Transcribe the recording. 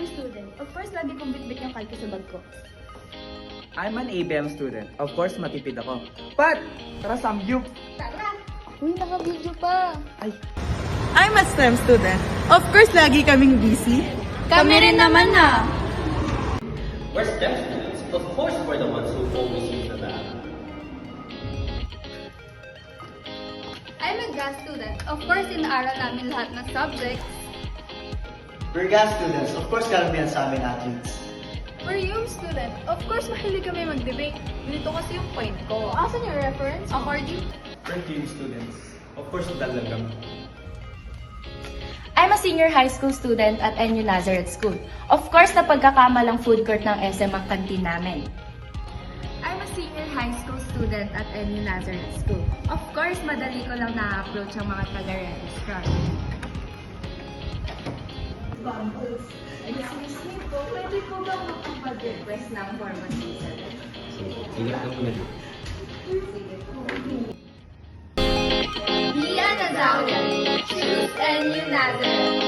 ABM student. Of course, lagi kong bitbit yung kalki sa bag ko. I'm an ABM student. Of course, matipid ako. But, tara samgyup! Tara! Uy, naka-video pa! Ay, I'm a STEM student. Of course, lagi kaming busy. Kami rin naman na! We're STEM students. Of course, we're the ones who always use the lab. I'm a gas student. Of course, inaaral namin lahat ng subjects. We're gas students. Of course, karamihan sa amin athletes. We're UM student. Of course, mahilig kami mag-debate. Ganito kasi yung point ko. Asan yung reference? According? We're team students. Of course, dalagang kami. I'm a senior high school student at NU Nazareth School. Of course, napagkakamalang food court ng SM ang kantin namin. I'm a senior high school student at NU Nazareth School. Of course, madali ko lang na-approach ang mga taga-registrar. Bubbles. Excuse me po, pwede po ba makapag-request ng pharmacy? Sige, ako na dito. Be an Azalia. Choose NU Nazareth.